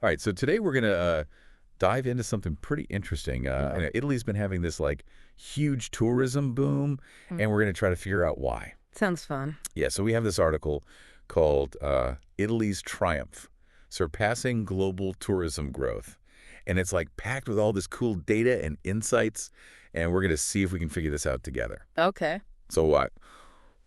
All right, so today we're going to dive into something pretty interesting. Okay. Italy's been having this like huge tourism boom, Mm. and we're going to try to figure out why. Sounds fun. Yeah, so we have this article called Italy's Triumph, Surpassing Global Tourism Growth. And it's like packed with all this cool data and insights, and we're going to see if we can figure this out together. Okay. So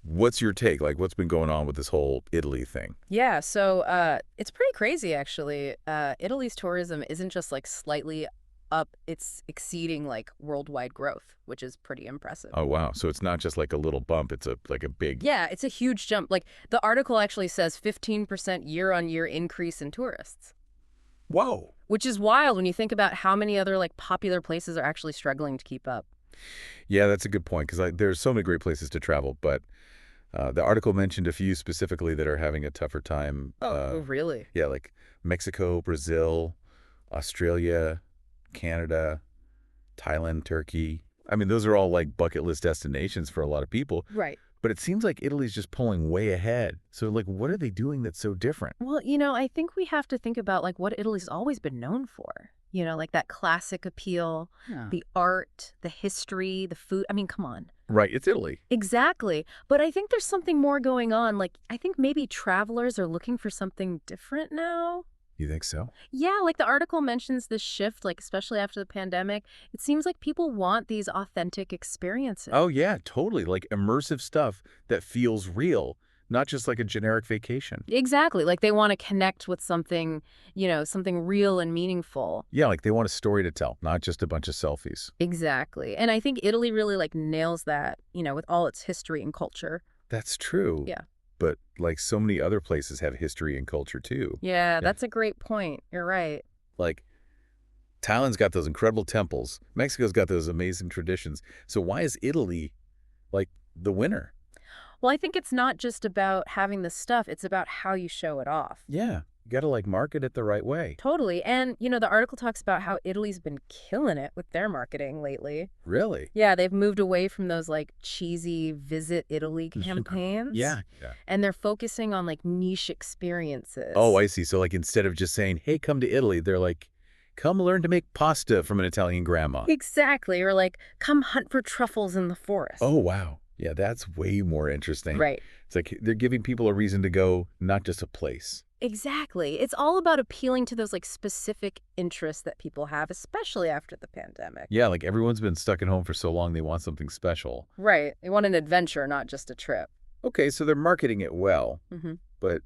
what's your take? Like, what's been going on with this whole Italy thing? Yeah, so it's pretty crazy actually. Italy's tourism isn't just like slightly up, it's exceeding like worldwide growth, which is pretty impressive. Oh, wow. So it's not just like a little bump, it's like a big. Yeah, it's a huge jump. Like the article actually says 15% year-on-year increase in tourists, Whoa. which is wild when you think about how many other like popular places are actually struggling to keep up. Yeah, that's a good point because there's so many great places to travel, but the article mentioned a few specifically that are having a tougher time. Oh, really? Yeah, like Mexico, Brazil, Australia, Canada, Thailand, Turkey. I mean, those are all like bucket list destinations for a lot of people, Right. but it seems like Italy's just pulling way ahead. So, like, what are they doing that's so different? Well, I think we have to think about like what Italy's always been known for. Like that classic appeal, Yeah. the art, the history, the food. I mean, come on. Right, it's Italy. Exactly. But I think there's something more going on. Like, I think maybe travelers are looking for something different now. You think so? Yeah, like the article mentions this shift, like especially after the pandemic. It seems like people want these authentic experiences. Oh, yeah, totally. Like immersive stuff that feels real, not just like a generic vacation. Exactly. Like they want to connect with something, something real and meaningful. Yeah, like they want a story to tell, not just a bunch of selfies. Exactly. And I think Italy really like nails that, with all its history and culture. That's true. Yeah. But like so many other places have history and culture too. Yeah, Yeah. that's a great point. You're right. Like Thailand's got those incredible temples. Mexico's got those amazing traditions. So why is Italy like the winner? Well, I think it's not just about having the stuff, it's about how you show it off. Yeah, you got to like market it the right way. Totally. And, the article talks about how Italy's been killing it with their marketing lately. Really? Yeah, they've moved away from those like cheesy visit Italy campaigns. Yeah. Yeah. And they're focusing on like niche experiences. Oh, I see. So like instead of just saying, "Hey, come to Italy," they're like, "Come learn to make pasta from an Italian grandma." Exactly. Or like, come hunt for truffles in the forest. Oh, wow. Yeah, that's way more interesting. Right. It's like they're giving people a reason to go, not just a place. Exactly. It's all about appealing to those like specific interests that people have, especially after the pandemic. Yeah, like everyone's been stuck at home for so long, they want something special. Right. They want an adventure, not just a trip. Okay, so they're marketing it well, Hmm. but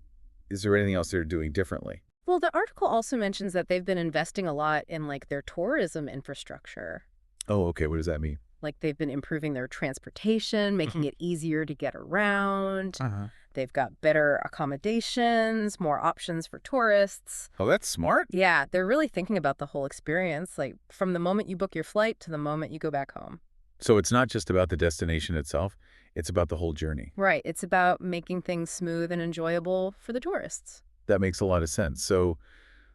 is there anything else they're doing differently? Well, the article also mentions that they've been investing a lot in like their tourism infrastructure. Oh, okay. What does that mean? Like they've been improving their transportation, making it easier to get around. Uh-huh. They've got better accommodations, more options for tourists. Oh, that's smart. Yeah, they're really thinking about the whole experience, like from the moment you book your flight to the moment you go back home. So it's not just about the destination itself, it's about the whole journey. Right. It's about making things smooth and enjoyable for the tourists. That makes a lot of sense. So,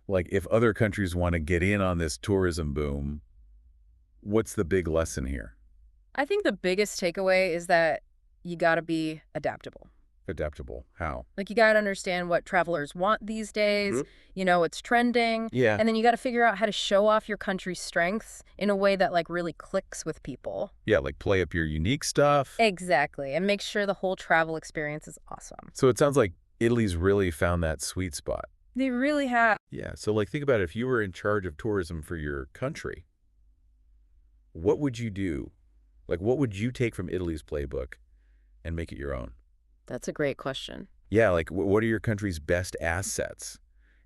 like, if other countries want to get in on this tourism boom, what's the big lesson here? I think the biggest takeaway is that you got to be adaptable. Adaptable. How? Like you got to understand what travelers want these days, Mhm. What's trending, Yeah. and then you got to figure out how to show off your country's strengths in a way that like really clicks with people. Yeah, like play up your unique stuff. Exactly, and make sure the whole travel experience is awesome. So it sounds like Italy's really found that sweet spot. They really have. Yeah. So, like, think about it. If you were in charge of tourism for your country, what would you do? Like, what would you take from Italy's playbook and make it your own? That's a great question. Yeah, like, what are your country's best assets?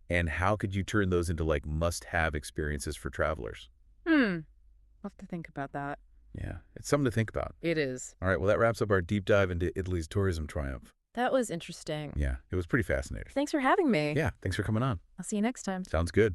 And how could you turn those into, like, must-have experiences for travelers? I'll have to think about that. Yeah, it's something to think about. It is. All right, well, that wraps up our deep dive into Italy's tourism triumph. That was interesting. Yeah, it was pretty fascinating. Thanks for having me. Yeah, thanks for coming on. I'll see you next time. Sounds good.